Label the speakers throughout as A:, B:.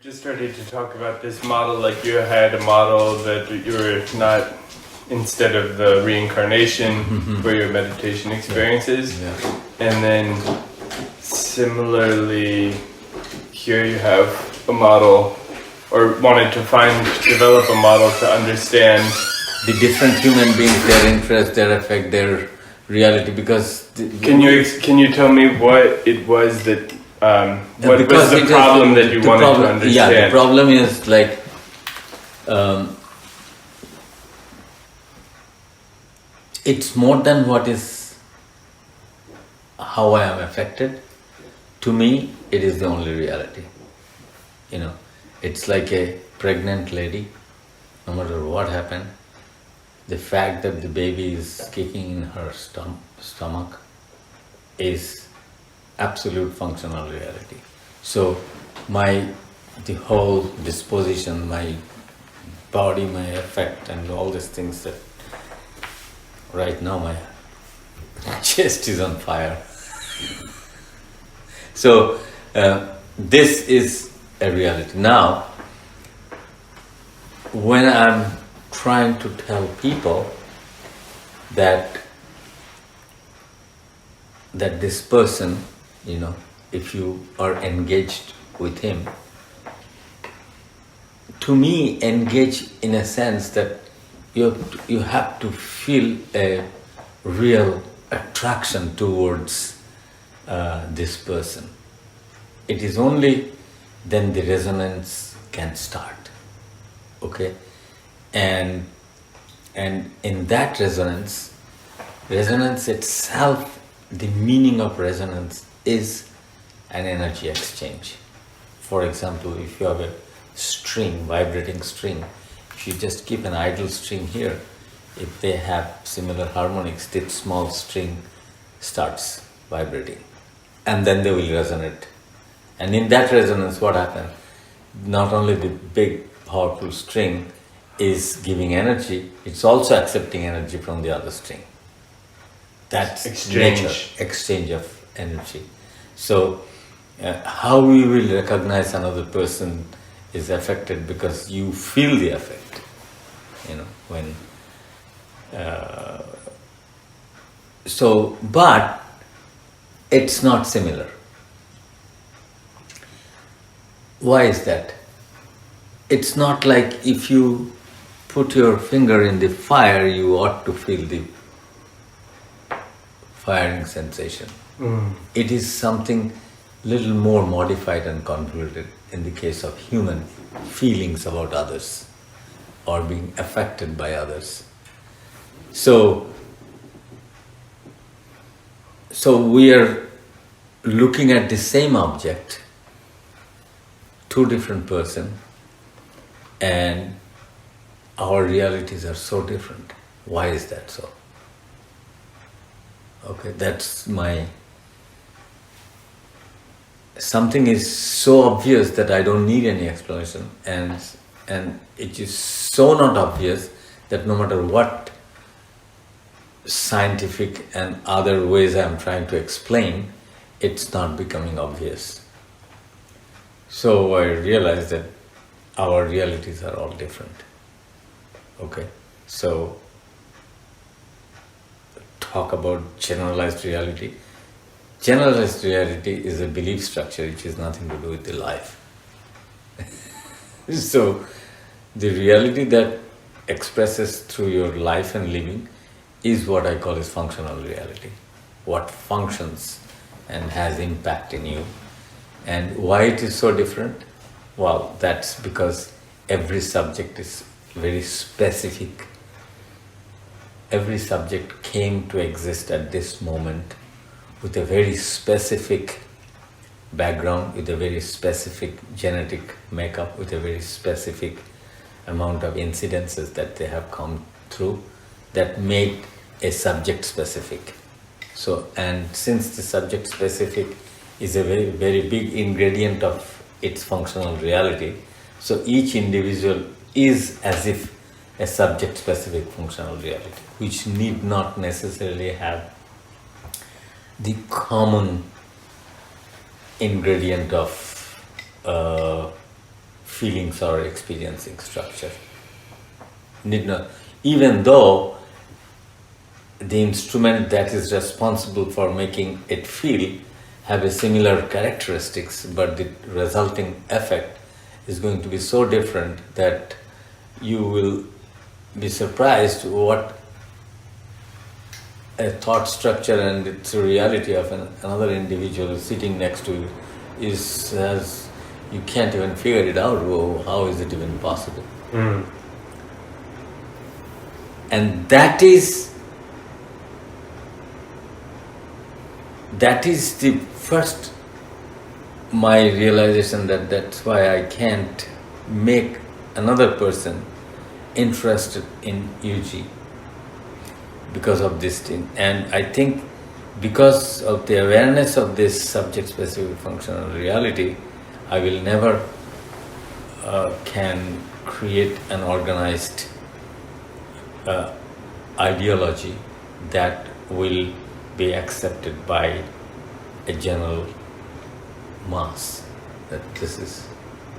A: Just started to talk about this model, like you had a model that you were not, instead of the reincarnation for your meditation experiences.
B: Yeah.
A: And then similarly, here you have a model, or wanted to develop a model to understand
B: The different human beings, their interests, their affect, their reality, because...
A: Can you tell me what it was that, what was the problem that you wanted to understand?
B: Yeah, the problem is like, it's more than what is, how I am affected. To me, it is the only reality. You know, it's like a pregnant lady, no matter what happened, the fact that the baby is kicking in her stomach is absolute functional reality. So the whole disposition, my body, my affect, and all these things that right now my chest is on fire. So this is a reality. Now, when I'm trying to tell people that this person, you know, if you are engaged with him, to me, engage in a sense that you have to feel a real attraction towards this person. It is only then the resonance can start, okay? And in that resonance itself, the meaning of resonance is an energy exchange. For example, if you have a string, vibrating string, if you just keep an idle string here, if they have similar harmonics, this small string starts vibrating, and then they will resonate. And in that resonance, what happens? Not only the big, powerful string is giving energy, it's also accepting energy from the other string. That's exchange of energy. So, how we will recognize another person is affected because you feel the effect. You know, when but it's not similar. Why is that? It's not like if you put your finger in the fire, you ought to feel the firing sensation. It is something little more modified and convoluted in the case of human feelings about others or being affected by others. So we are looking at the same object, two different persons, and our realities are so different. Why is that so? Okay, that's something is so obvious that I don't need any explanation, and it is so not obvious that no matter what scientific and other ways I'm trying to explain, it's not becoming obvious. So I realized that our realities are all different. Okay, so talk about generalized reality. Generalized reality is a belief structure which has nothing to do with the life. So the reality that expresses through your life and living is what I call as functional reality. What functions and has impact in you. And why it is so different? Well, that's because every subject is very specific. Every subject came to exist at this moment with a very specific background, with a very specific genetic makeup, with a very specific amount of incidences that they have come through that made a subject specific. So, and since the subject specific is a very, very big ingredient of its functional reality, so each individual is as if a subject-specific functional reality, which need not necessarily have the common ingredient of feelings or experiencing structure. Need not, even though the instrument that is responsible for making it feel have a similar characteristics, but the resulting effect is going to be so different that you will be surprised what a thought structure and its reality of another individual sitting next to you is, as you can't even figure it out. Oh, how is it even possible? And that is the first my realization that that's why I can't make another person interested in UG because of this thing. And I think because of the awareness of this subject-specific functional reality, I will never can create an organized ideology that will be accepted by a general mass. That this is,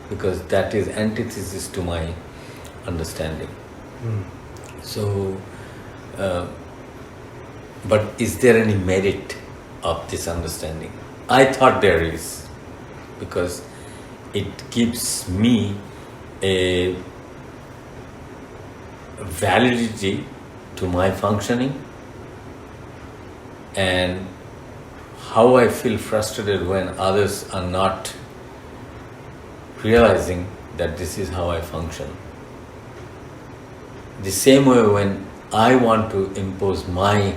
B: because that is antithesis to my understanding. So, but is there any merit of this understanding? I thought there is, because it gives me a validity to my functioning, and how I feel frustrated when others are not realizing that this is how I function. The same way when I want to impose my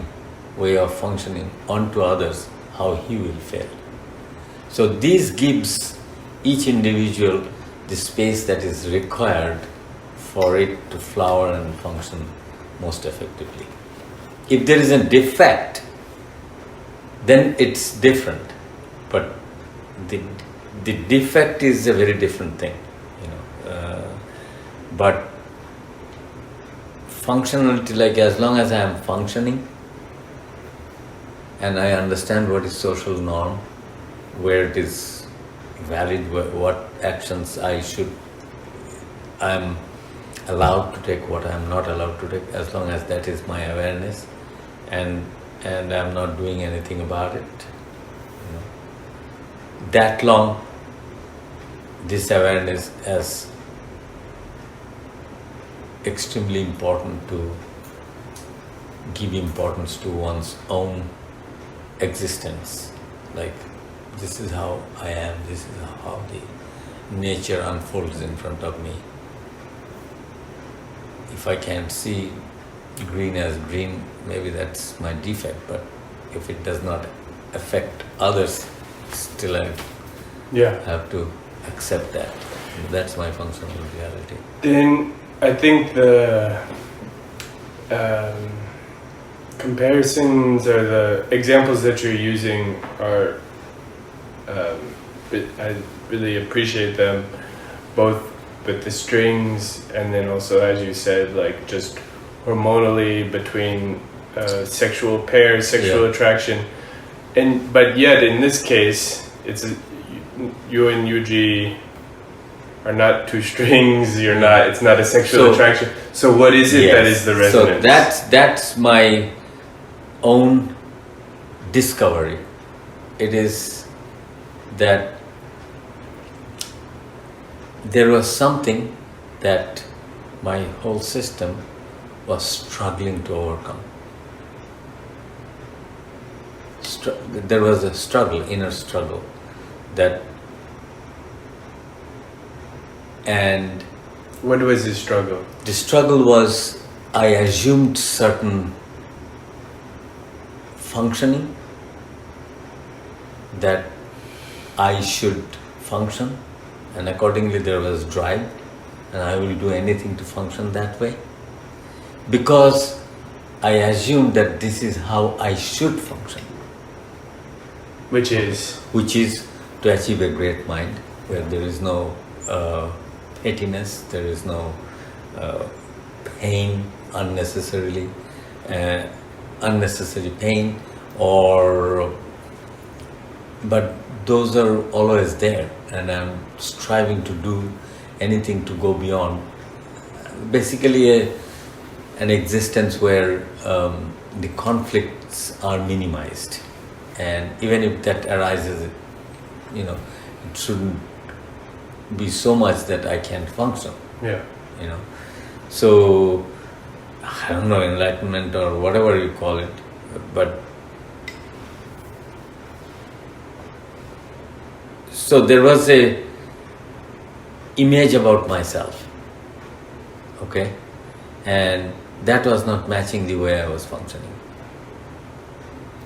B: way of functioning onto others, how he will feel. So this gives each individual the space that is required for it to flower and function most effectively. If there is a defect, then it's different. But the defect is a very different thing, but functionality, like as long as I am functioning and I understand what is social norm, where it is valid, what actions I am allowed to take, what I am not allowed to take, as long as that is my awareness, and I'm not doing anything about it. That long, this awareness is extremely important to give importance to one's own existence. Like, this is how I am, this is how the nature unfolds in front of me. If I can't see green as green, maybe that's my defect, but if it does not affect others, still I have to accept that. That's my functional reality.
A: Then I think the comparisons or the examples that you're using are, I really appreciate them, both with the strings and then also, as you said, like just hormonally between sexual pairs, sexual attraction, but yet in this case, it's you and Yuji are not two strings. You're not. It's not a sexual attraction. So what is it that is the resonance?
B: So that's my own discovery. It is that there was something that my whole system was struggling to overcome. There was a struggle, inner struggle, and
A: what was the struggle?
B: The struggle was, I assumed certain functioning that I should function, and accordingly there was drive, and I will do anything to function that way, because I assumed that this is how I should function. Which is to achieve a great mind, where there is no pettiness, there is no pain unnecessary pain, but those are always there, and I'm striving to do anything to go beyond. Basically an existence where the conflicts are minimized, and even if that arises, it shouldn't be so much that I can't function.
A: Yeah.
B: So I don't know, enlightenment or whatever you call it, but so there was a image about myself, okay, and that was not matching the way I was functioning.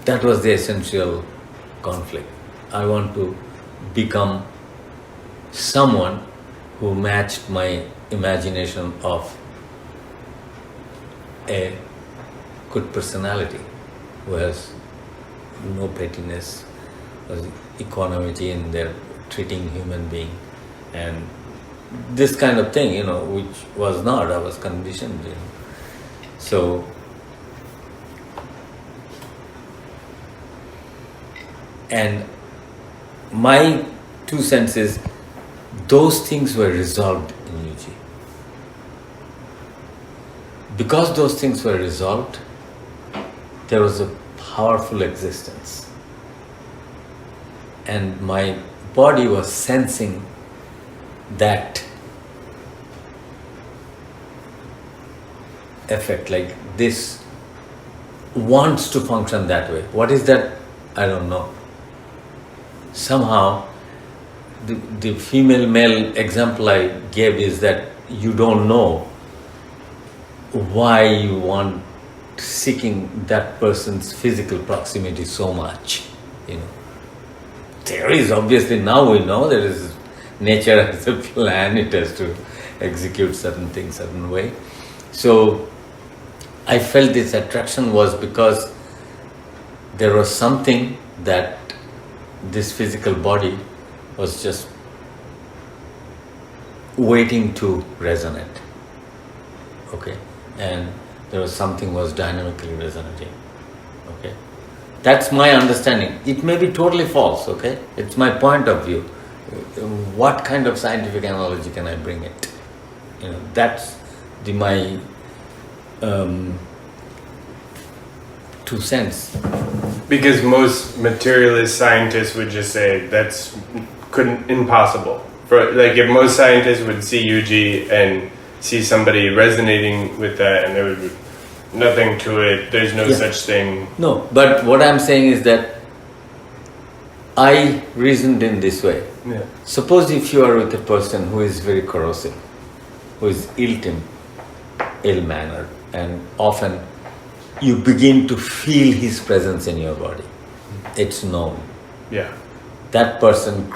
B: That was the essential conflict. I want to become someone who matched my imagination of a good personality, who has no pettiness, has equanimity in their treating human being, and this kind of thing, which was not, I was conditioned, So, and my 2 cents is, those things were resolved in UG. Because those things were resolved, there was a powerful existence. And my body was sensing that effect, like this wants to function that way. What is that? I don't know. Somehow, the female-male example I gave is that you don't know why you want seeking that person's physical proximity so much. There is, obviously now we know there is, nature has a plan, it has to execute certain things certain way. So I felt this attraction was because there was something that this physical body was just waiting to resonate, okay, and there was something was dynamically resonating, okay. That's my understanding. It may be totally false, okay. It's my point of view. What kind of scientific analogy can I bring it? That's my 2 cents.
A: Because most materialist scientists would just say that's impossible. If most scientists would see UG and see somebody resonating with that, and there would be nothing to it, there's no such thing.
B: No, but what I'm saying is that I reasoned in this way.
A: Yeah.
B: Suppose if you are with a person who is very corrosive, who is ill-mannered, and often you begin to feel his presence in your body. It's known.
A: Yeah.
B: That person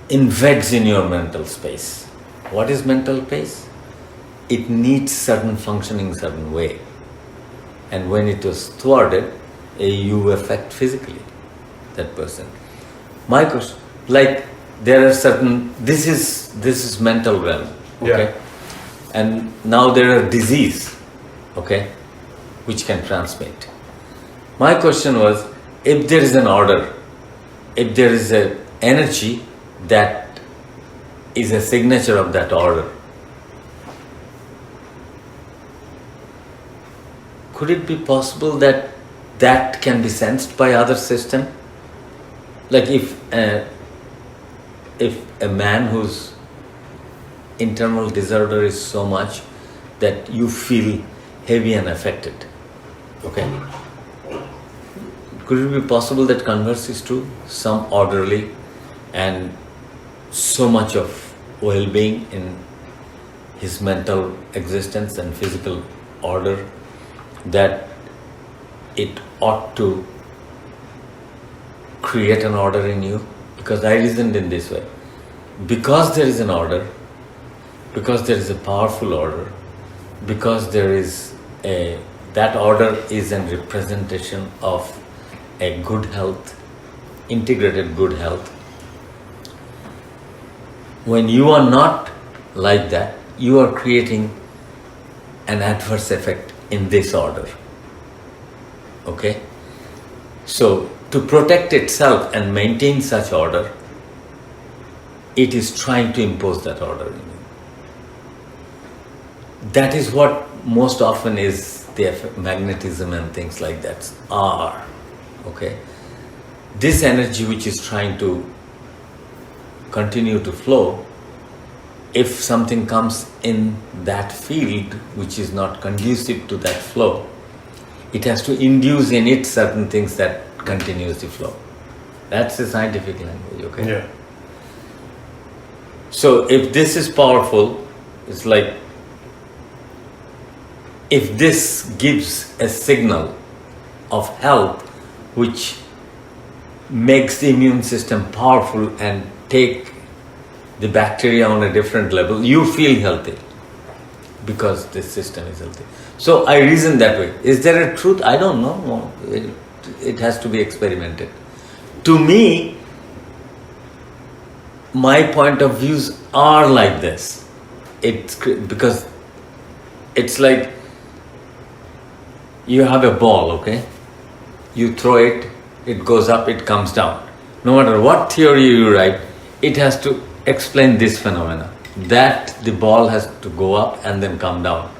B: invades in your mental space. What is mental space? It needs certain functioning certain way. And when it was thwarted, you affect physically that person. My question, there are certain, this is mental realm, okay?
A: Yeah.
B: And now there are disease, okay, which can transmit. My question was, if there is an order, if there is an energy that is a signature of that order, could it be possible that that can be sensed by other system? Like if a man whose internal disorder is so much that you feel heavy and affected, okay? Could it be possible that converse is true? Some orderly and so much of well-being in his mental existence and physical order that it ought to create an order in you? Because I reasoned in this way. Because there is an order, because there is a powerful order, because there is that order is a representation of a good health, integrated good health. When you are not like that, you are creating an adverse effect in this order. Okay? So, to protect itself and maintain such order, it is trying to impose that order in you. That is what most often is the magnetism and things like that are. Okay? This energy which is trying to continue to flow, if something comes in that field which is not conducive to that flow, it has to induce in it certain things that continues the flow. That's the scientific language, okay?
A: Yeah.
B: So if this is powerful, it's like if this gives a signal of health which makes the immune system powerful and take the bacteria on a different level, you feel healthy because this system is healthy. So I reason that way. Is there a truth? I don't know. It has to be experimented. To me, my point of views are like this. Because it's like you have a ball, okay? You throw it, it goes up, it comes down. No matter what theory you write, it has to explain this phenomena. That the ball has to go up and then come down.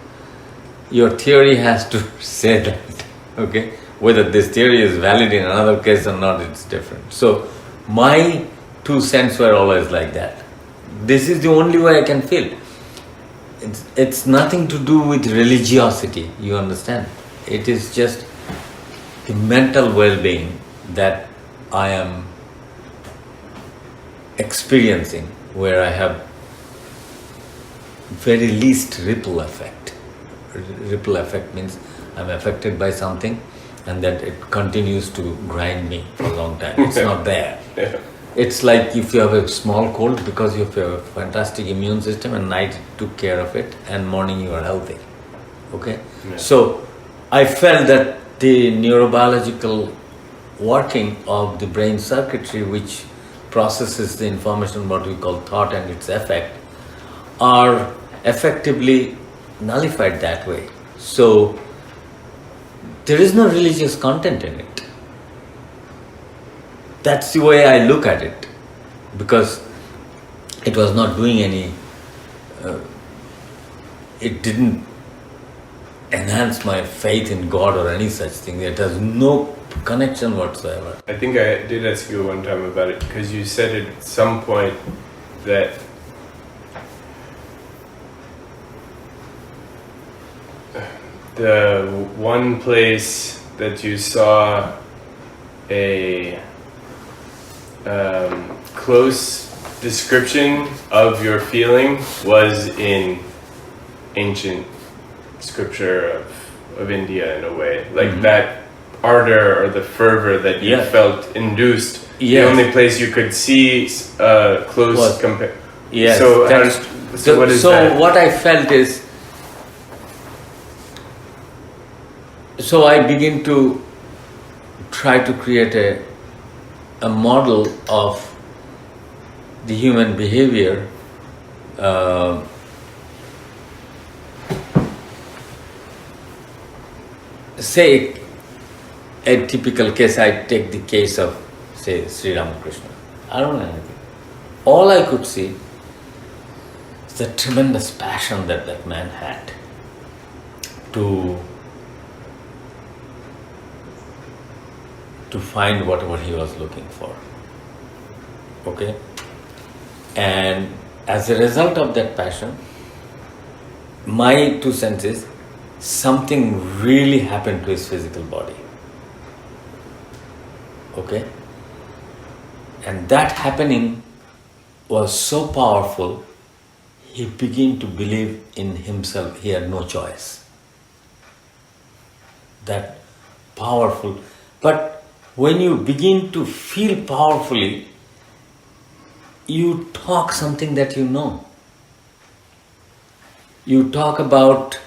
B: Your theory has to say that, okay? Whether this theory is valid in another case or not, it's different. So my 2 cents were always like that. This is the only way I can feel. It's nothing to do with religiosity, you understand? It is just the mental well-being that I am experiencing, where I have very least ripple effect. Ripple effect means I'm affected by something and that it continues to grind me for a long time. It's not there.
A: Yeah.
B: It's like if you have a small cold, because you have a fantastic immune system and night took care of it and morning you are healthy. Okay?
A: Yeah.
B: So I felt that the neurobiological working of the brain circuitry which processes the information, what we call thought and its effect, are effectively nullified that way. So there is no religious content in it. That's the way I look at it, because it was not doing any, it didn't enhance my faith in God or any such thing. It has no connection whatsoever.
A: I think I did ask you one time about it, because you said at some point that the one place that you saw a close description of your feeling was in ancient scripture of India, in a way. Like that ardor or the fervor that you felt induced.
B: Yes.
A: The only place you could see close compare.
B: Yes.
A: So, what is that?
B: What I felt is, so I begin to try to create a model of the human behavior say a typical case, I take the case of, say, Sri Ramakrishna. I don't know anything. All I could see is the tremendous passion that that man had to find whatever he was looking for. Okay? And as a result of that passion, my 2 cents is, something really happened to his physical body. Okay? And that happening was so powerful, he began to believe in himself. He had no choice. That powerful. But when you begin to feel powerfully, you talk something that you know. You talk about,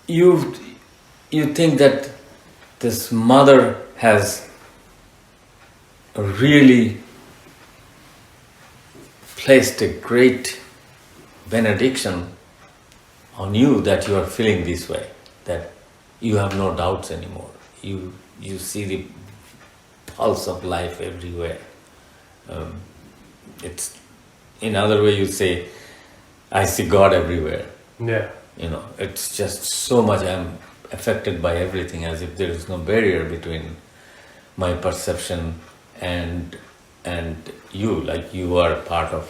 B: you think that this mother has really placed a great benediction on you, that you are feeling this way, that you have no doubts anymore. You see the pulse of life everywhere. It's, in other way you say, I see God everywhere.
A: Yeah.
B: It's just so much. I'm affected by everything, as if there is no barrier between my perception and you, like you are part of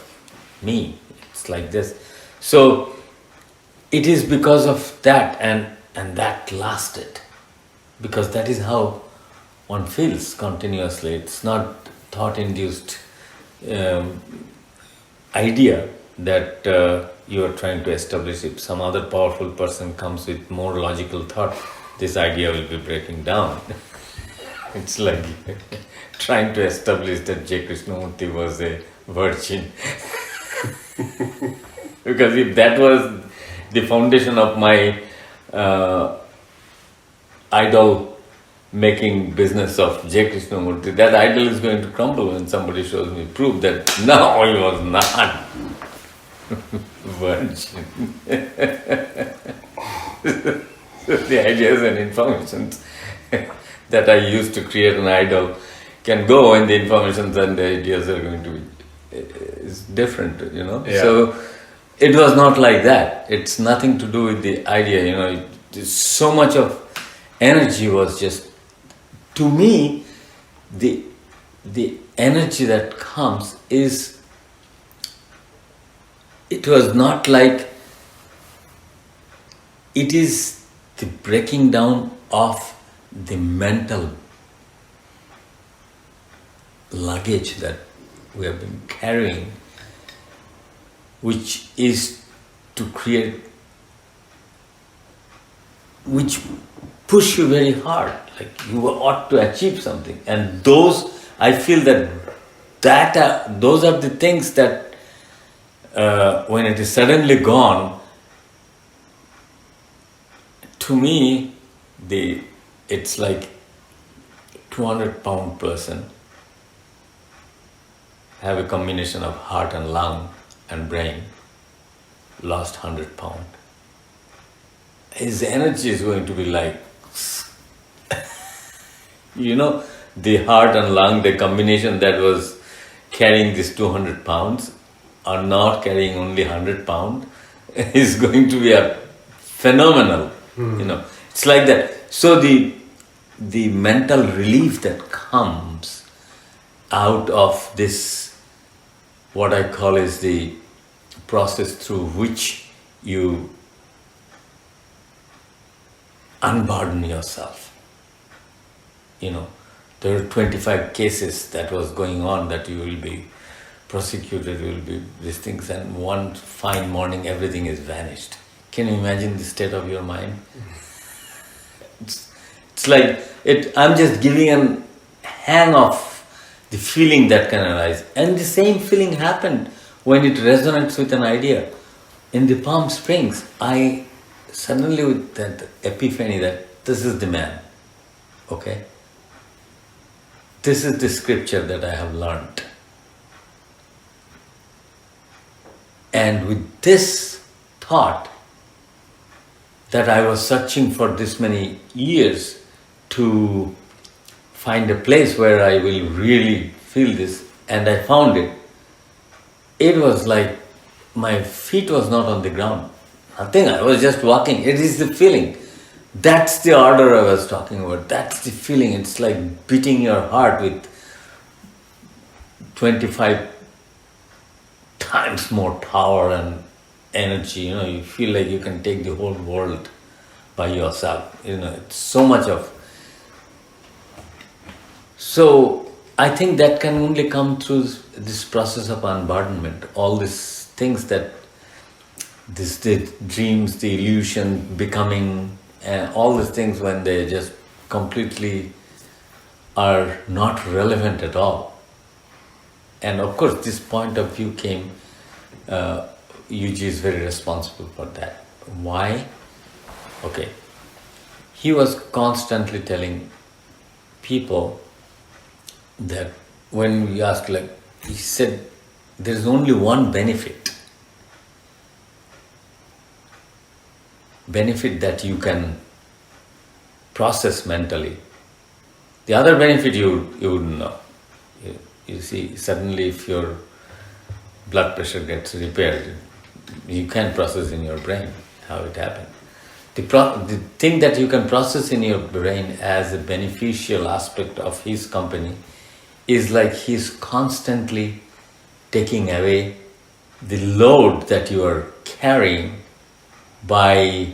B: me. It's like this. So it is because of that, and that lasted, because that is how one feels continuously. It's not thought-induced idea that you are trying to establish. If some other powerful person comes with more logical thought, this idea will be breaking down. It's like trying to establish that J. Krishnamurti was a virgin. Because if that was the foundation of my idol making business of J. Krishnamurti, that idol is going to crumble when somebody shows me proof that no, he was not virgin. The ideas and information that I used to create an idol can go when the information and the ideas are going to be is different,
A: Yeah.
B: So it was not like that. It's nothing to do with the idea, so much of energy was just, to me, the energy that comes is, it was not like, it is the breaking down of the mental luggage that we have been carrying, which is to create, which push you very hard, like you ought to achieve something. And those, I feel that those are the things that when it is suddenly gone, to me, it's like 200-pound person have a combination of heart and lung and brain, lost 100 pounds. His energy is going to be like, the heart and lung, the combination that was carrying this 200 pounds or not carrying only 100 pounds is going to be a phenomenal, It's like that. So the mental relief that comes out of this, what I call is the process through which you unburden yourself. There are 25 cases that was going on that you will be prosecuted, you will be these things, and one fine morning everything is vanished. Can you imagine the state of your mind? It's like, I'm just giving a hang of the feeling that can arise. And the same feeling happened when it resonates with an idea. In the Palm Springs, I suddenly, with that epiphany that this is the man, okay? This is the scripture that I have learned. And with this thought that I was searching for this many years to find a place where I will really feel this, and I found it. It was like my feet was not on the ground. Nothing, I was just walking. It is the feeling. That's the order I was talking about. That's the feeling. It's like beating your heart with 25 times more power and energy. You feel like you can take the whole world by yourself. It's so much of. So I think that can only come through this process of unburdenment. All these things that, the dreams, the illusion, becoming, all these things, when they just completely are not relevant at all. And of course, this point of view came, UG is very responsible for that. Why? Okay. He was constantly telling people that when we asked, he said, there's only one benefit that you can process mentally, The other benefit you wouldn't know. You see, suddenly if your blood pressure gets repaired, you can process in your brain how it happened. The thing that you can process in your brain as a beneficial aspect of his company is like he's constantly taking away the load that you are carrying by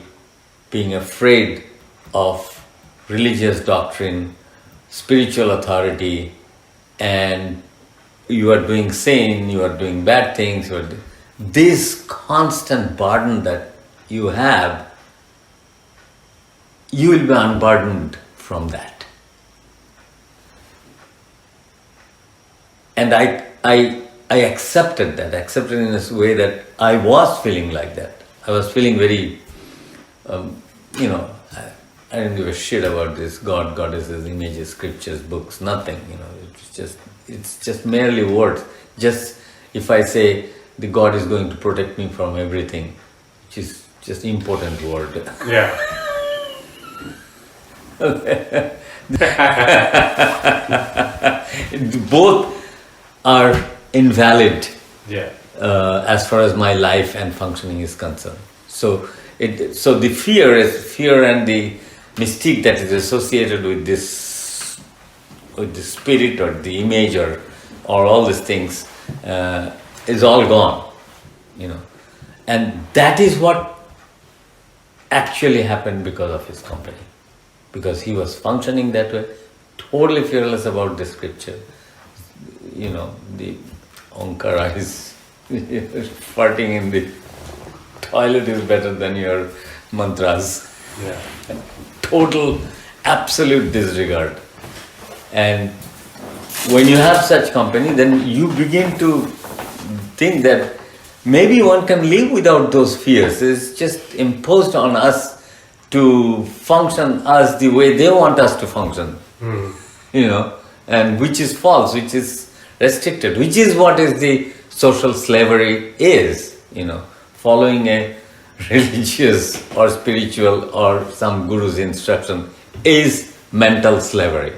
B: being afraid of religious doctrine, spiritual authority, and you are doing sin, you are doing bad things. This constant burden that you have, you will be unburdened from that. And I accepted that, accepted in a way that I was feeling like that. I was feeling very, I didn't give a shit about this God, goddesses, images, scriptures, books, nothing. It's just merely words. Just if I say the God is going to protect me from everything, which is just important word.
A: Yeah.
B: Both are invalid.
A: Yeah.
B: As far as my life and functioning is concerned. So the fear and the mystique that is associated with this spirit or the image or all these things is all gone, and that is what actually happened because of his company, because he was functioning that way, totally fearless about the scripture. The Onkara is farting in the toilet is better than your mantras.
A: Yeah.
B: Total, absolute disregard. And when you have such company, then you begin to think that maybe one can live without those fears. It's just imposed on us to function as the way they want us to function. And which is false, which is restricted, which is what is the social slavery is, following a religious or spiritual or some guru's instruction is mental slavery.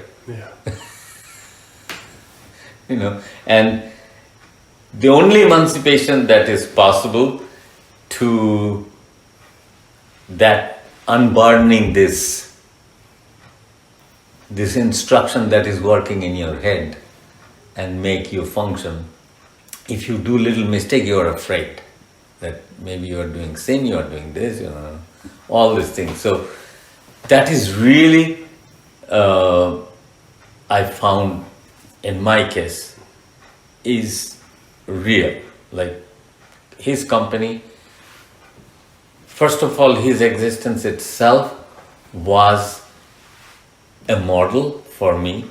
A: Yeah.
B: And the only emancipation that is possible to that unburdening this instruction that is working in your head and make you function. If you do little mistake, you are afraid that maybe you are doing sin, you are doing this, all these things. So that is really, I found in my case, is real. Like his company, first of all, his existence itself was a model for me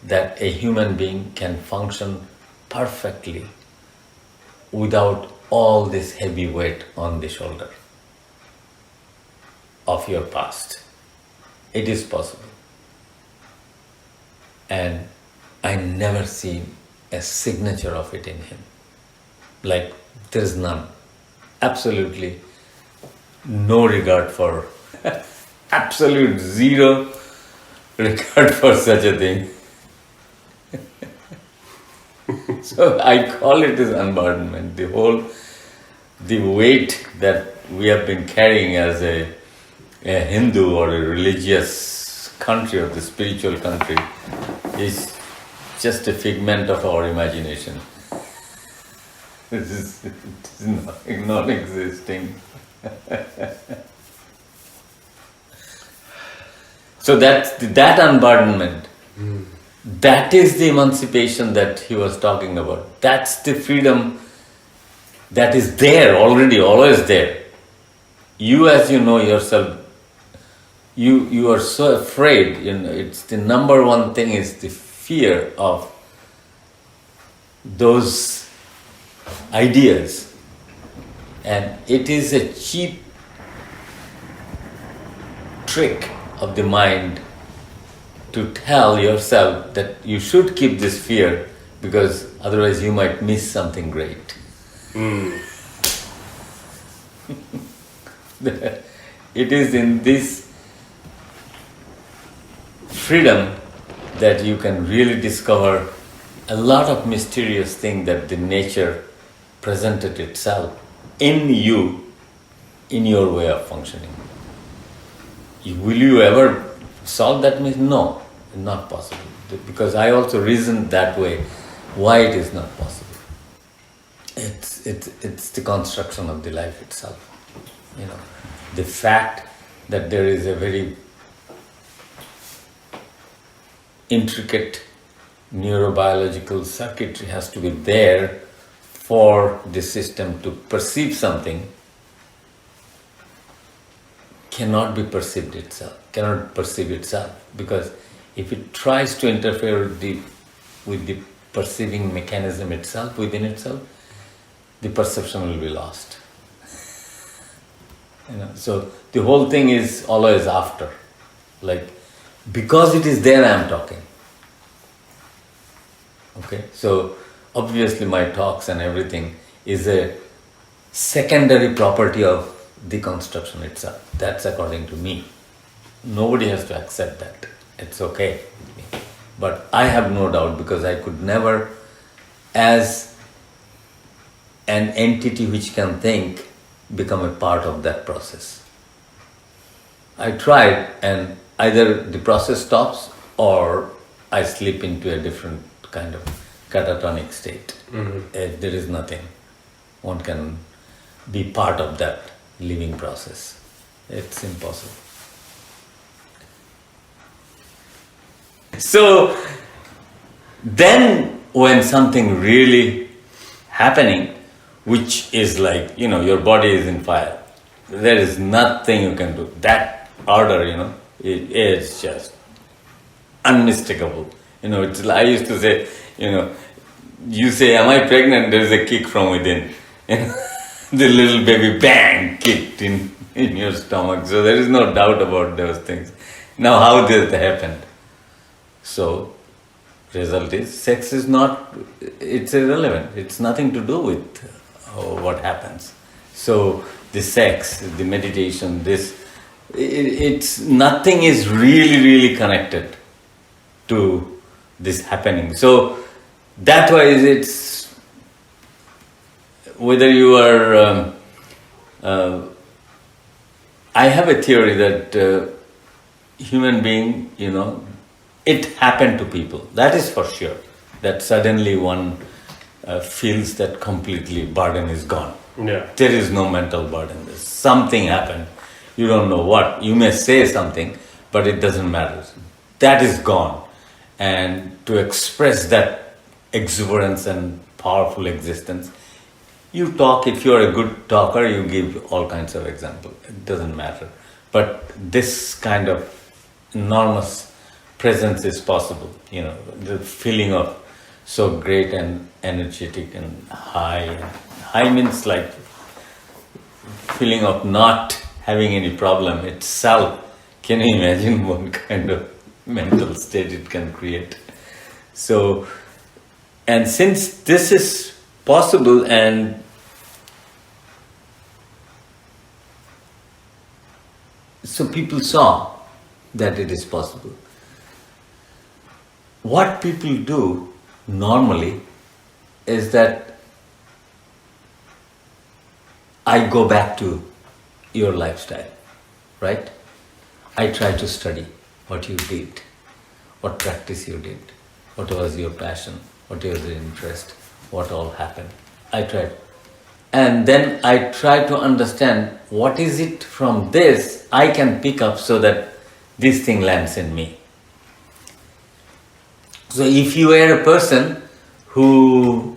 B: that a human being can function perfectly without all this heavy weight on the shoulder of your past. It is possible. And I never seen a signature of it in him. Like there is none. Absolutely no regard for, absolute zero regard for such a thing. So I call it as unburdenment. The weight that we have been carrying as a Hindu or a religious country or the spiritual country is just a figment of our imagination. It is non-existing. So that unburdenment, that is the emancipation that he was talking about. That's the freedom that is there already, always there. You, as you know yourself, you are so afraid. It's the number one thing is the fear of those ideas, and it is a cheap trick of the mind to tell yourself that you should keep this fear because otherwise you might miss something great. It is in this freedom that you can really discover a lot of mysterious things that the nature presented itself in you, in your way of functioning. Will you ever solve that mystery? No, not possible. Because I also reasoned that way, why it is not possible. It's the construction of the life itself. You know, the fact that there is a very intricate neurobiological circuitry has to be there for the system to perceive something cannot perceive itself, because if it tries to interfere with the perceiving mechanism itself, within itself, the perception will be lost. You know, so the whole thing is always after. Like, because it is there, I am talking. Okay, so obviously my talks and everything is a secondary property of the construction itself. That's according to me. Nobody has to accept that. It's okay with me. But I have no doubt, because I could never, as an entity which can think, become a part of that process. I tried, and either the process stops or I slip into a different kind of catatonic state. There is nothing. One can be part of that living process. It's impossible. So then when something really happening, which is like, you know, your body is in fire, there is nothing you can do. That order, you know, it's just unmistakable. You know, it's, I used to say, you know, you say, am I pregnant? There is a kick from within. You know, the little baby, bang, kicked in your stomach. So there is no doubt about those things. Now, how did that happen? So, result is, sex is not, it's irrelevant. It's nothing to do with what happens. So, the sex, the meditation, it's nothing is really connected to this happening. So, that why it's, whether you are, I have a theory that human being, you know, it happened to people, that is for sure, that suddenly one feels that completely burden is gone.
A: Yeah.
B: There is no mental burden. There's something happened. You don't know what. You may say something, but it doesn't matter. That is gone. And to express that exuberance and powerful existence, you talk. If you're a good talker, you give all kinds of examples. It doesn't matter. But this kind of enormous presence is possible. You know, the feeling of so great and energetic and high. High means like feeling of not having any problem itself. Can you imagine what kind of mental state it can create? So, and since this is possible, and so people saw that it is possible. What people do normally is that I go back to your lifestyle, right? I try to study what you did, what practice you did, what was your passion, what was your interest, what all happened. I tried. And then I try to understand what is it from this I can pick up so that this thing lands in me. So if you were a person who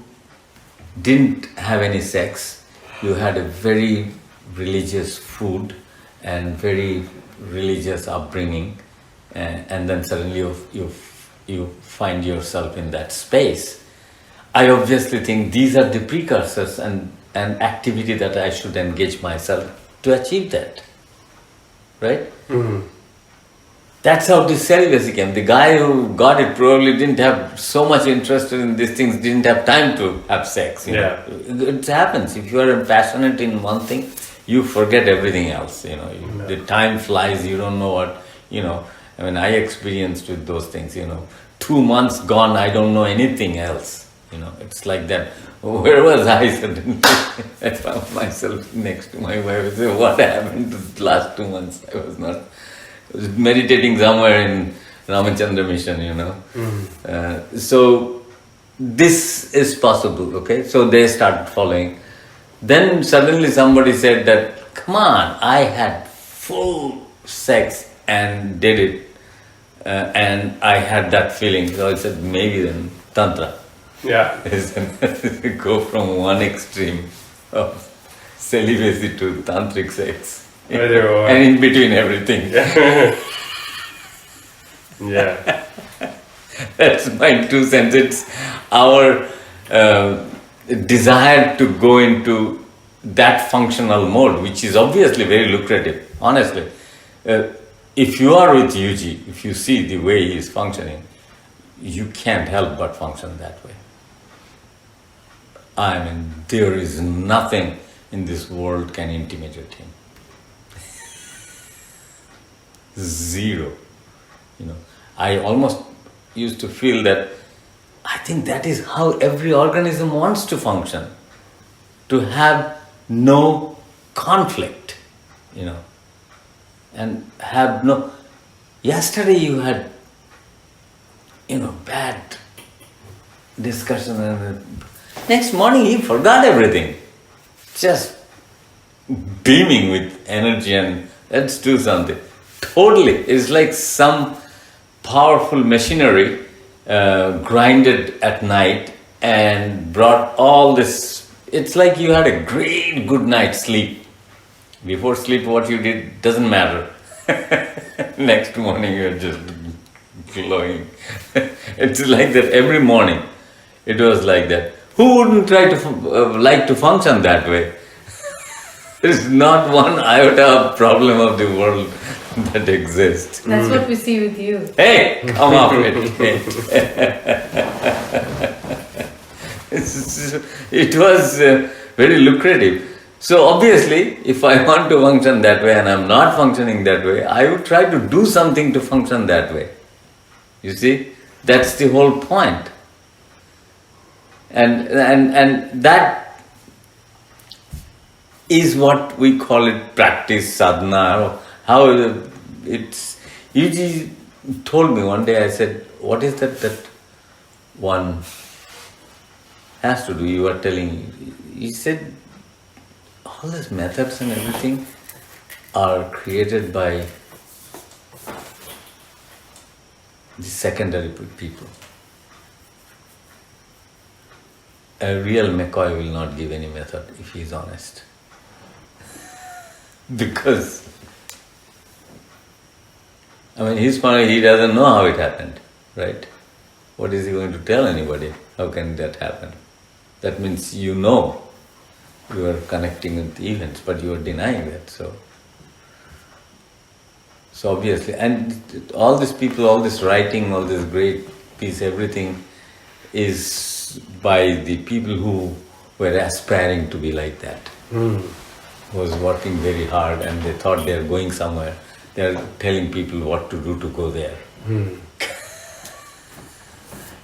B: didn't have any sex, you had a very religious food and very religious upbringing, and then suddenly you find yourself in that space, I obviously think these are the precursors and activity that I should engage myself to achieve that, right? Mm-hmm. That's how this celibacy came. The guy who got it probably didn't have so much interest in these things, didn't have time to have sex. You know? It happens. If you are passionate in one thing, you forget everything else. You know, the time flies. You don't know what. You know, I mean, I experienced with those things. You know, 2 months gone, I don't know anything else. It's like that. Where was I suddenly? I found myself next to my wife. I said, what happened to the last 2 months? I was meditating somewhere in Ramachandra Mission, So this is possible, okay? So they started following. Then suddenly somebody said that, come on, I had full sex and did it. And I had that feeling. So I said, maybe then Tantra.
A: Yeah.
B: Go from one extreme of celibacy to tantric sex. And in between everything.
A: Yeah.
B: That's my 2 cents. It's our desire to go into that functional mode, which is obviously very lucrative, honestly. If you are with Yuji, if you see the way he is functioning, you can't help but function that way. I mean, there is nothing in this world can intimidate him. Zero. I almost used to feel that I think that is how every organism wants to function. To have no conflict, and have no... Yesterday you had, bad discussion and next morning he forgot everything. Just beaming with energy and let's do something. Totally. It's like some powerful machinery grinded at night and brought all this. It's like you had a great good night's sleep. Before sleep what you did doesn't matter. Next morning you're just glowing. It's like that every morning. It was like that. Who wouldn't try to like to function that way? There's not one iota of problem of the world that exists.
C: That's what we see with you.
B: Hey, come off it. It was very lucrative. So obviously, if I want to function that way and I'm not functioning that way, I would try to do something to function that way. You see, that's the whole point. And that is what we call it practice, sadhana, or how it's... Yuji told me one day, I said, what is that one has to do? You were telling me. He said, all these methods and everything are created by the secondary people. A real McCoy will not give any method if he is honest. Because, his point, he doesn't know how it happened, right? What is he going to tell anybody? How can that happen? That means you are connecting with the events, but you are denying that. So obviously, and all these people, all this writing, all this great piece, everything is by the people who were aspiring to be like that. Was working very hard and they thought they are going somewhere. They are telling people what to do to go there.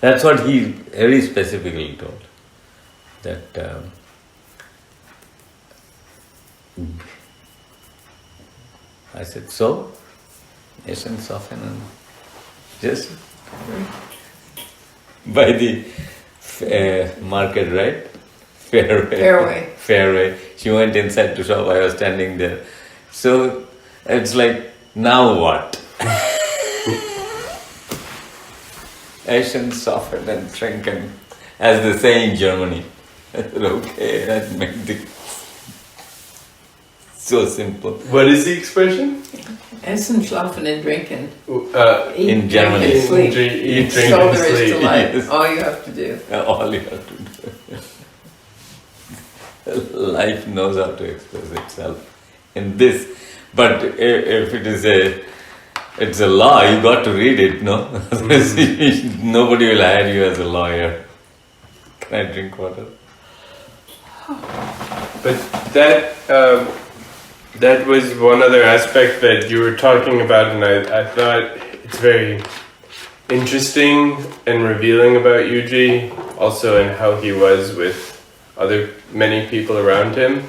B: That's what he very specifically told. That I said, so? Essence soften and just by the market, right? Fairway. She went inside to shop, I was standing there. So it's like, now what? Essence soften and shrunken, as they say in Germany. I said, okay, that made it so simple.
A: What is the expression?
C: Essen, schlafen and drinken.
B: In Germany.
C: Eat, sleep.
A: Eat, drink,
C: That's all
A: and
C: there is
A: sleep.
C: to life.
B: Yes.
C: All you have to do.
B: All you have to do. Life knows how to express itself in this. But if it is it's a law, you got to read it, no? Nobody will hire you as a lawyer. Can I drink water?
A: But that was one other aspect that you were talking about, and I thought it's very interesting and revealing about Yuji, also in how he was with many people around him,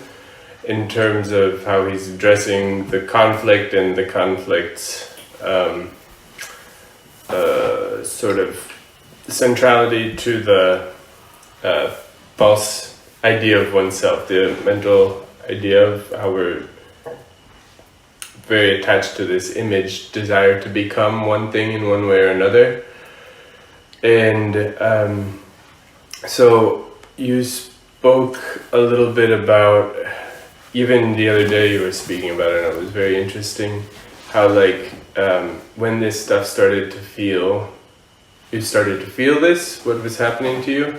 A: in terms of how he's addressing the conflict and the conflict's sort of centrality to the false idea of oneself, the mental idea of how we're very attached to this image, desire to become one thing in one way or another. And so you spoke a little bit about, even the other day you were speaking about it, and it was very interesting, how like when this stuff started to feel, you started to feel this, what was happening to you,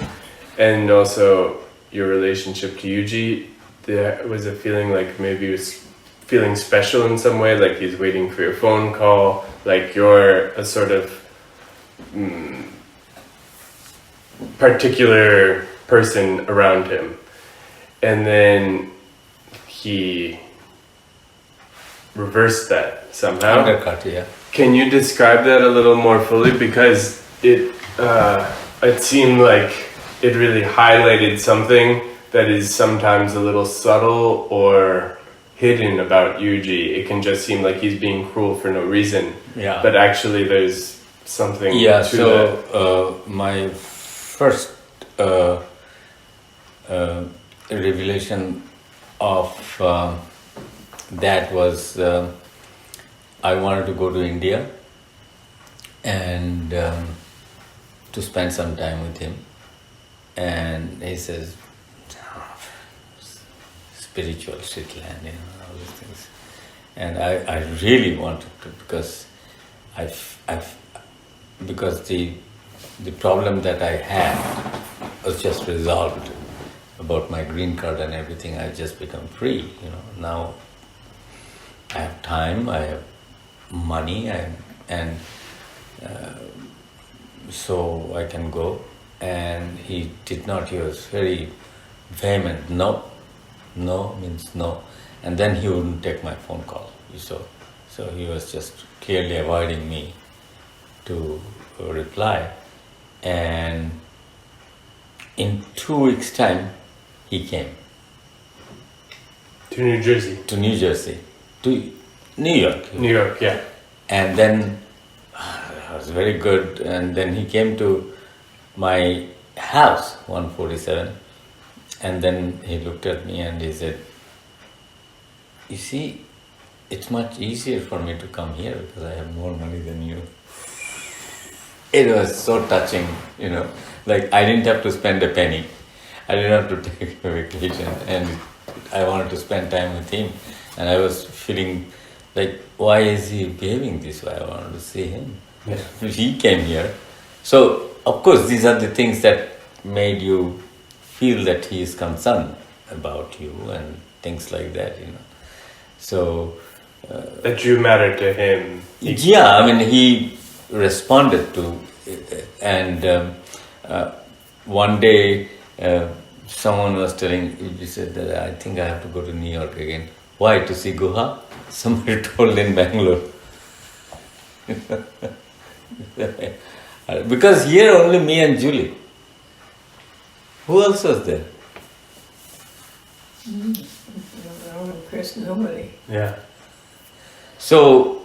A: and also your relationship to Yuji, there was a feeling like maybe it was feeling special in some way, like he's waiting for your phone call, like you're a sort of particular person around him. And then he reversed that somehow.
B: Undercut, yeah.
A: Can you describe that a little more fully? Because it seemed like it really highlighted something that is sometimes a little subtle or hidden about Yuji. It can just seem like he's being cruel for no reason.
B: Yeah.
A: But actually there's something to
B: that. My first revelation of that was I wanted to go to India and to spend some time with him. And he says, spiritual shit land, all these things. And I really wanted to, because because the problem that I had was just resolved about my green card and everything. I just become free, Now I have time, I have money, and so I can go. And he did not. He was very vehement. No means no. And then he wouldn't take my phone call. So he was just clearly avoiding me to reply. And in 2 weeks' time, he came.
A: To New Jersey.
B: To New Jersey. To New York.
A: New York, yeah.
B: And then it was very good. And then he came to my house, 147. And then he looked at me and he said, "You see, it's much easier for me to come here because I have more money than you." It was so touching, like I didn't have to spend a penny. I didn't have to take a vacation, and I wanted to spend time with him. And I was feeling like, why is he behaving this way? I wanted to see him.
A: Yeah.
B: He came here. So, of course, these are the things that made you feel that he is concerned about you and things like that, So...
A: that you matter to him.
B: He responded to it. And one day, someone was telling, he said that I think I have to go to New York again. Why? To see Guha? Somebody told in Bangalore. Because here only me and Julie. Who else was there?
C: No, Chris, nobody.
A: Yeah.
B: So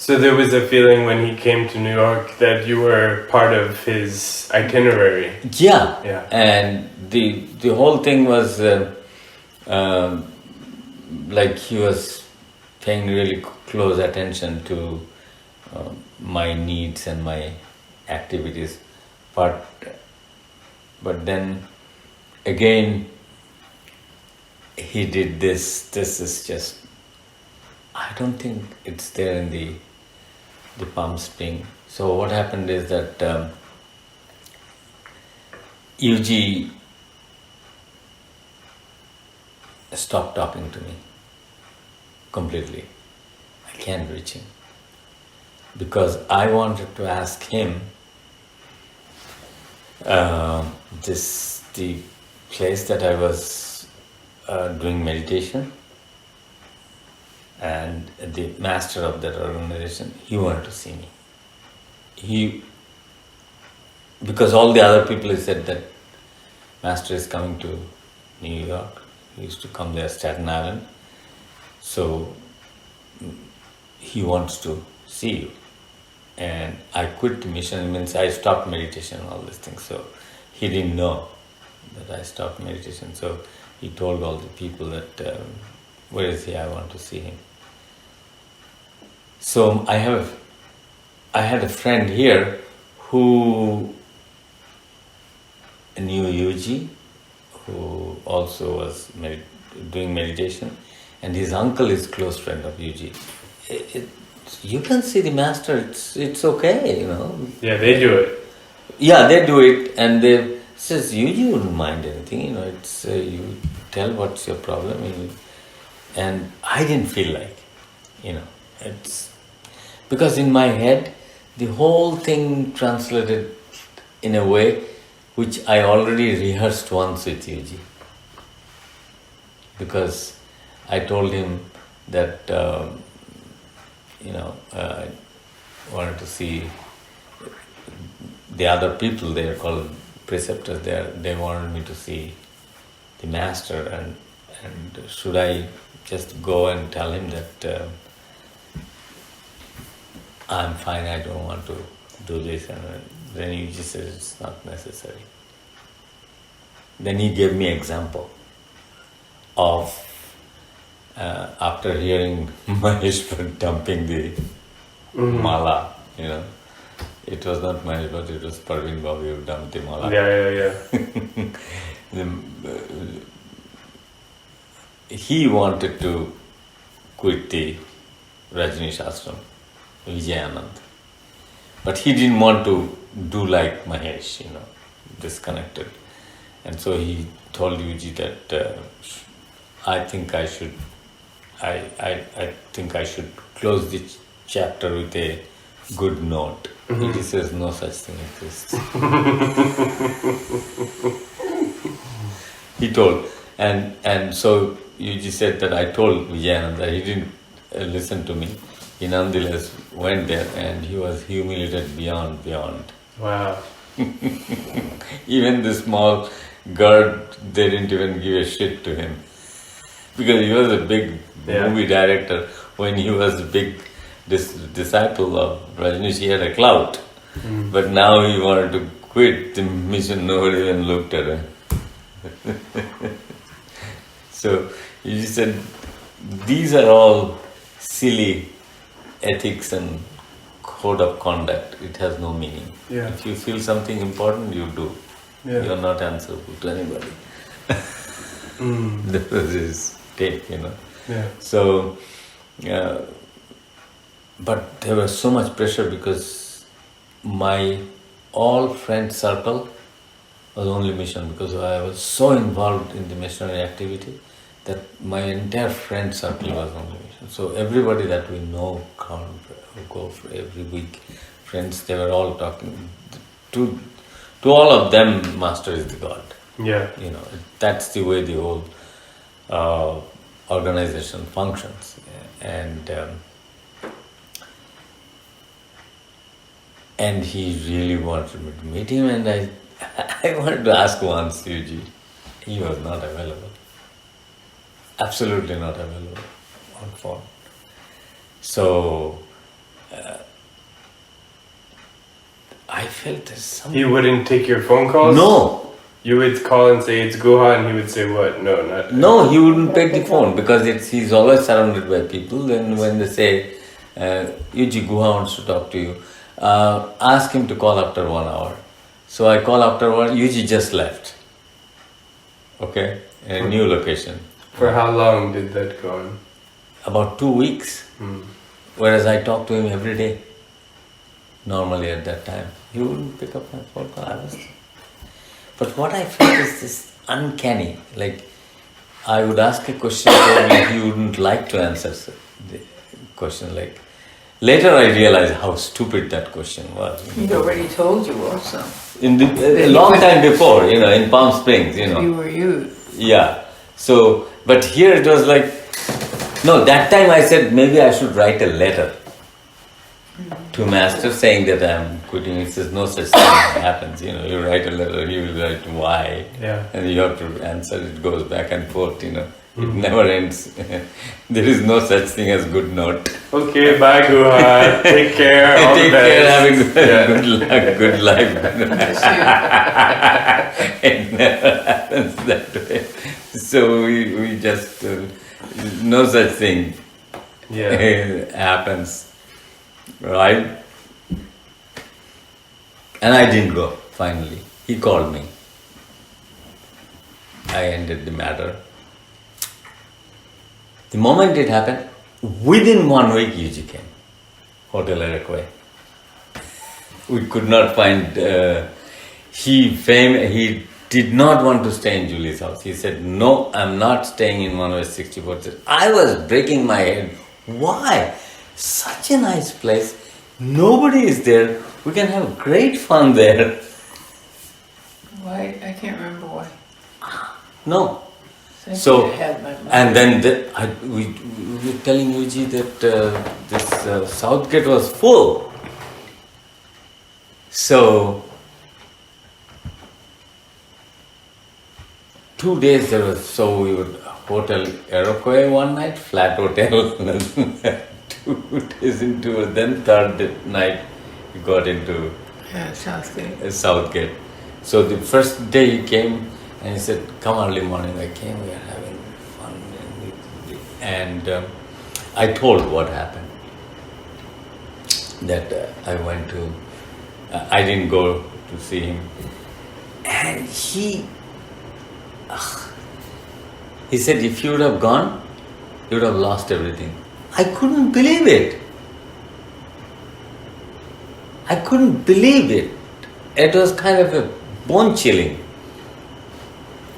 A: there was a feeling when he came to New York that you were part of his itinerary.
B: Yeah. And the whole thing was like he was paying really close attention to my needs and my activities. But then again, he did this. This is just, I don't think it's there in the Palm Spring. So what happened is that Yuji stopped talking to me completely. I can't reach him because I wanted to ask him the place that I was doing meditation, and the master of that organization, he wanted to see me. because all the other people he said that Master is coming to New York. He used to come there, Staten Island. So he wants to see you. And I quit the mission. It means I stopped meditation and all these things. So he didn't know that I stopped meditation. So he told all the people that, where is he? I want to see him. So I had a friend here who knew Yuji, who also was doing meditation, and his uncle is close friend of Yuji. You can see the Master, it's okay, you know.
A: Yeah, they do it.
B: Yeah, they do it, and they says Yuji wouldn't mind anything, you know. It's you tell what's your problem, and I didn't feel like, you know, it's because in my head the whole thing translated in a way which I already rehearsed once with Yuji. Because I told him that, I wanted to see the other people, they are called preceptors, they wanted me to see the Master, and should I just go and tell him that I'm fine, I don't want to do this, and then he just said it's not necessary. Then he gave me example of after hearing Mahesh dumping the mala, you know. It was not Mahesh, but it was Parveen Babu who dumped the mala.
A: Yeah.
B: He wanted to quit the Rajneesh ashram, Vijayanand. But he didn't want to do like Mahesh, you know, disconnected. And so he told Yuji that I think I should close the chapter with a good note. He says no such thing exists. He told, and so Yuji said that I told Vijayananda that he didn't listen to me. He nonetheless went there, and he was humiliated beyond.
A: Wow.
B: Even the small guard, they didn't even give a shit to him. Because he was a big movie director. When he was a big disciple of Rajneesh, he had a clout. But now he wanted to quit the mission, nobody even looked at him. So he said, these are all silly ethics and code of conduct. It has no meaning.
A: Yeah.
B: If you feel something important, you do.
A: Yeah.
B: You're not answerable to anybody. That was his take, you know.
A: Yeah.
B: So, but there was so much pressure because my all friend circle was only mission, because I was so involved in the missionary activity that my entire friend circle was only mission. So everybody that we know go for every week, friends, they were all talking to all of them. Master is the God.
A: Yeah.
B: You know, that's the way the whole organization functions, and he really wanted me to meet him, and I wanted to ask once Yuji. He was not available. Absolutely not available on phone. So I felt there's something.
A: He wouldn't take your phone calls?
B: No.
A: You would call and say it's Guha, and he would say what? No, not.
B: No, he wouldn't take the phone because he's always surrounded by people. Then when they say, Yuji, Guha wants to talk to you, ask him to call after 1 hour. So I call after 1 hour, Yuji just left. Okay? A new location.
A: For how long did that go on?
B: About 2 weeks. Whereas I talked to him every day. Normally at that time. He wouldn't pick up my phone call. But what I felt is this uncanny. Like, I would ask a question, probably he wouldn't like to answer the question. Like, later I realized how stupid that question was.
C: He'd already told you also.
B: A long time before, in Palm Springs,
C: You were you.
B: Yeah. So, but here it was like, no, that time I said maybe I should write a letter. to master saying that I'm quitting. He says no such thing happens. You write a letter, he will write why, and you have to answer. It goes back and forth. It never ends. There is no such thing as good note.
A: Okay, bye Guha. Take care. All
B: Take
A: the best.
B: care. Having good luck, good life. It never happens that way. So we just no such thing happens. Right? And I didn't go, finally. He called me. I ended the matter. The moment it happened, within 1 week Yuji came. Hotel Iroquois. We could not find... He did not want to stay in Julie's house. He said, no, I'm not staying in 1 West 64th. I was breaking my head. Why? Such a nice place. Nobody is there. We can have great fun there.
C: Why? I can't remember why.
B: No.
C: So, had my mind.
B: And then we were telling Yuji that this Southgate was full. So 2 days there was, so we would Hotel Iroquois one night, flat hotel. 2 days into it, then third night we got into Southgate. So the first day he came and he said, come early morning. I came, we are having fun. And I told what happened. That I went to, I didn't go to see him. And he said, if you would have gone, you would have lost everything. I couldn't believe it. I couldn't believe it. It was kind of a bone chilling.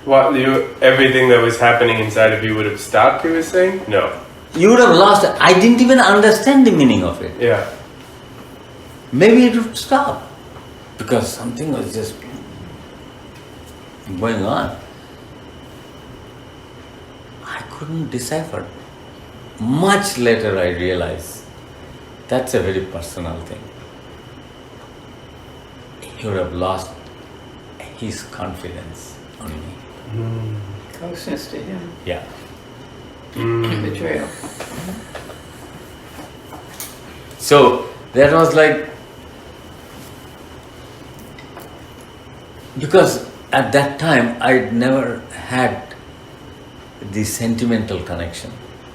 A: What, everything that was happening inside of you would have stopped, he was saying? No.
B: You would have lost it. I didn't even understand the meaning of it.
A: Yeah.
B: Maybe it would stop. Because something was just going on. I couldn't decipher. Much later I realized that's a very personal thing. He would have lost his confidence on me.
C: Closeness to him.
B: Yeah.
C: Betrayal.
B: So that was like, because at that time I'd never had the sentimental connection.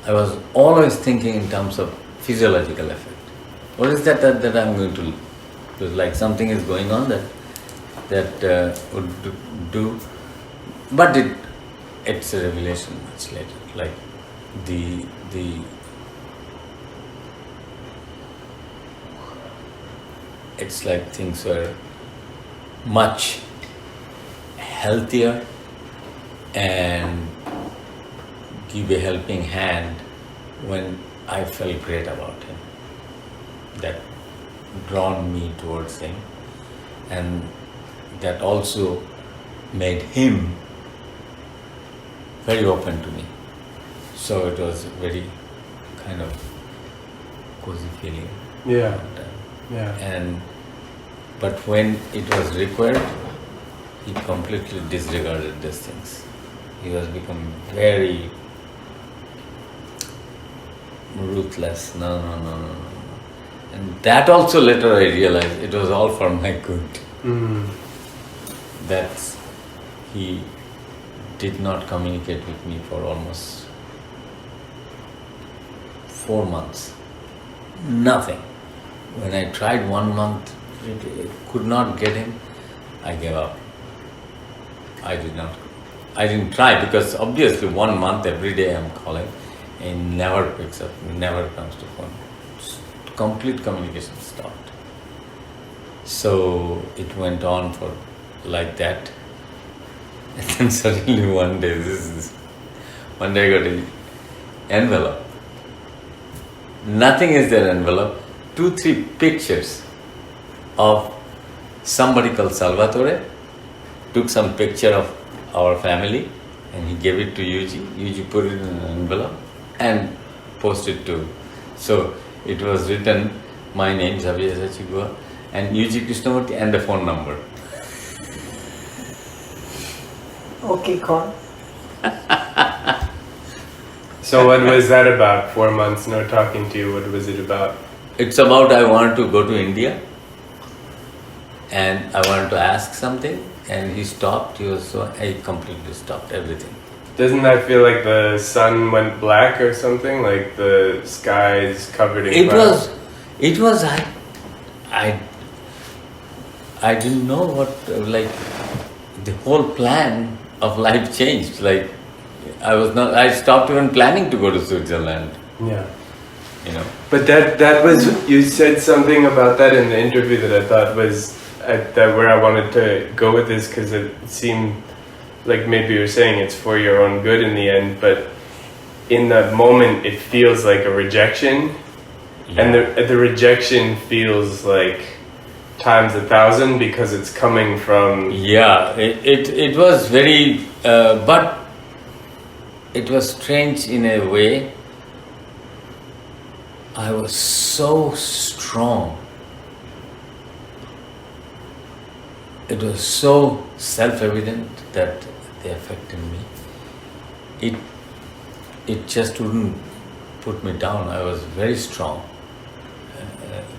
B: I was always thinking in terms of physiological effect. What is that I'm going to? It was like something is going on that would do, but it's a revelation much later. Like the it's like things were much healthier and give a helping hand when I felt great about him. That drawn me towards him, and that also made him very open to me. So it was a very kind of cozy feeling.
A: Yeah.
B: But when it was required, he completely disregarded these things. He was become very ruthless. No. And that also later I realized it was all for my good. That he did not communicate with me for almost 4 months. Nothing. When I tried 1 month, could not get him, I gave up. I didn't try because obviously 1 month every day I'm calling and he never picks up, never comes to phone. Complete communication stopped. So it went on for like that. And then suddenly one day I got an envelope. Nothing is there envelope. 2-3 pictures of somebody called Salvatore. Took some picture of our family and he gave it to Yuji. Yuji put it in an envelope and posted to. So it was written, my name, Sabyasachi Guha, and UG Krishnamurti, and the phone number.
C: Okay, call.
A: So what was that about? 4 months no talking to you. What was it about?
B: It's about I wanted to go to India and I wanted to ask something, and he stopped. I completely stopped everything.
A: Doesn't that feel like the sun went black or something? Like the sky is covered in clouds?
B: It was, I didn't know what, like, the whole plan of life changed. Like, I stopped even planning to go to Switzerland,
A: Yeah.
B: you know.
A: But that was, you said something about that in the interview that I thought was that where I wanted to go with this, because it seemed like maybe you were saying it's for your own good in the end, but in that moment it feels like a rejection, and the rejection feels like times 1,000 because it's coming from...
B: Yeah, it was very, but it was strange in a way. I was so strong. It was so self-evident that they affected me. It just wouldn't put me down. I was very strong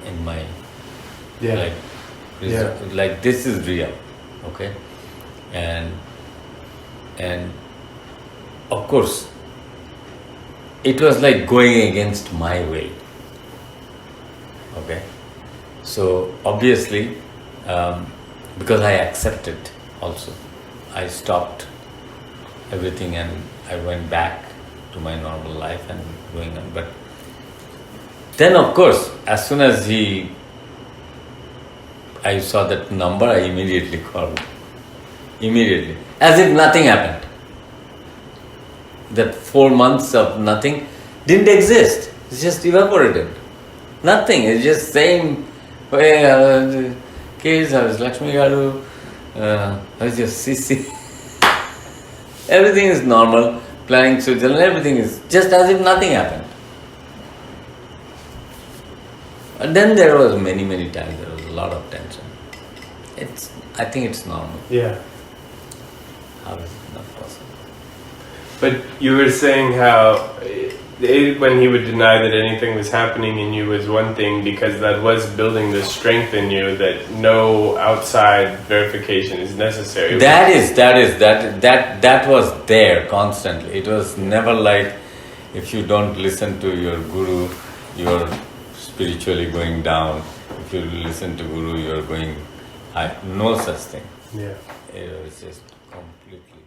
B: in my like this is real, okay, and of course it was like going against my way, okay. So obviously, because I accepted also, I stopped everything and I went back to my normal life and going on. But then of course, as soon as I saw that number, I immediately called. Immediately. As if nothing happened. That 4 months of nothing didn't exist. It just evaporated. Nothing. It's just same way. Kids, I was Lakshmi Garu, I was just Sisi. Everything is normal. Planning Switzerland, everything is just as if nothing happened. And then there was many times there was a lot of tension. I think it's normal.
A: Yeah.
B: How is it not possible?
A: But you were saying how when he would deny that anything was happening in you was one thing, because that was building the strength in you that no outside verification is necessary.
B: That was there constantly. It was never like if you don't listen to your guru, you're spiritually going down. If you listen to guru, you're going high. No such thing.
A: Yeah.
B: It was just completely